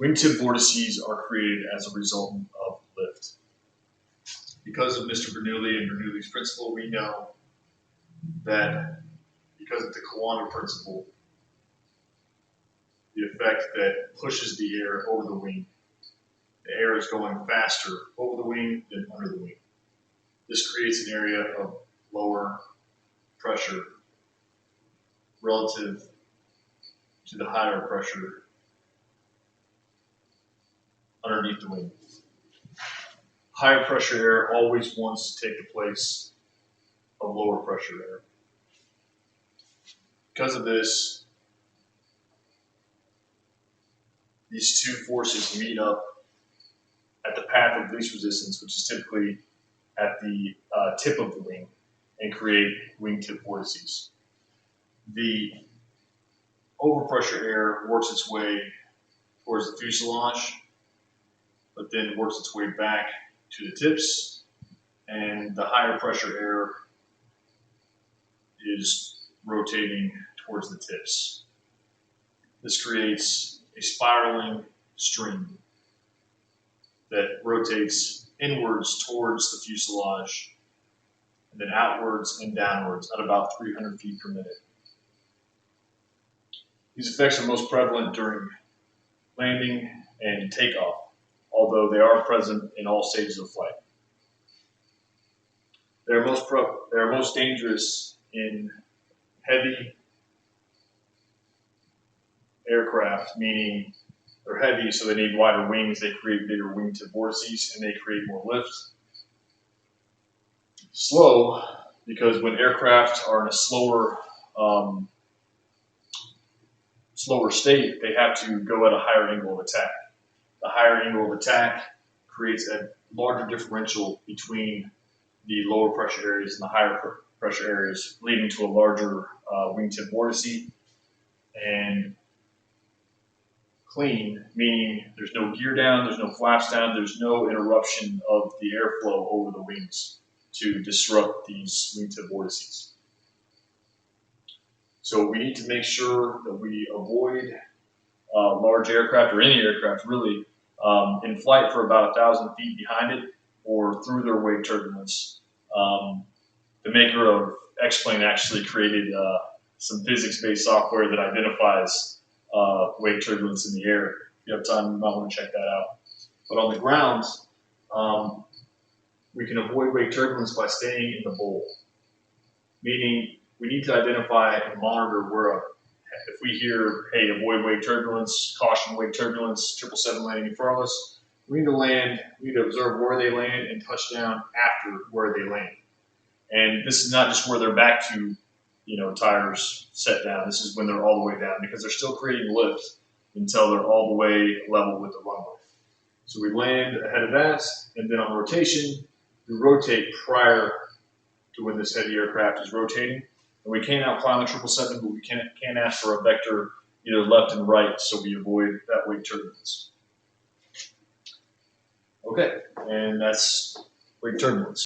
Wingtip vortices are created as a result of lift. Because of Mr. Bernoulli and Bernoulli's principle, we know that because of the Coulomb principle, the effect that pushes the air over the wing, the air is going faster over the wing than under the wing. This creates an area of lower pressure relative to the higher pressure underneath the wing. Higher pressure air always wants to take the place of lower pressure air. Because of this, these two forces meet up at the path of least resistance, which is typically at the tip of the wing, and create wingtip vortices. The overpressure air works its way towards the fuselage, but then works its way back to the tips, and the higher pressure air is rotating towards the tips. This creates a spiraling stream that rotates inwards towards the fuselage and then outwards and downwards at about 300 feet per minute. These effects are most prevalent during landing and takeoff, although they are present in all stages of flight. They are most dangerous in heavy aircraft, meaning they're heavy, so they need wider wings. They create bigger wingtip vortices, and they create more lift. Slow, because when aircraft are in a slower state, they have to go at a higher angle of attack. The higher angle of attack creates a larger differential between the lower pressure areas and the higher pressure areas, leading to a larger wingtip vortice. And clean, meaning there's no gear down, there's no flaps down, there's no interruption of the airflow over the wings to disrupt these wingtip vortices. So we need to make sure that we avoid large aircraft, or any aircraft really, in flight for about 1,000 feet behind it or through their wake turbulence. The maker of X-Plane actually created some physics-based software that identifies wake turbulence in the air. If you have time, you might want to check that out. But on the ground, we can avoid wake turbulence by staying in the bowl, meaning we need to identify and monitor where, if we hear, hey, avoid wake turbulence, caution wake turbulence, 777 landing in front of us, we need to land, we need to observe where they land and touch down after where they land. And this is not just where they're back to, tires set down. This is when they're all the way down, because they're still creating lift until they're all the way level with the runway. So we land ahead of that, and then on rotation, we rotate prior to when this heavy aircraft is rotating. And we can't outclimb the 777, but we can't ask for a vector either left and right, so we avoid that wake turbulence. Okay, and that's wake turbulence.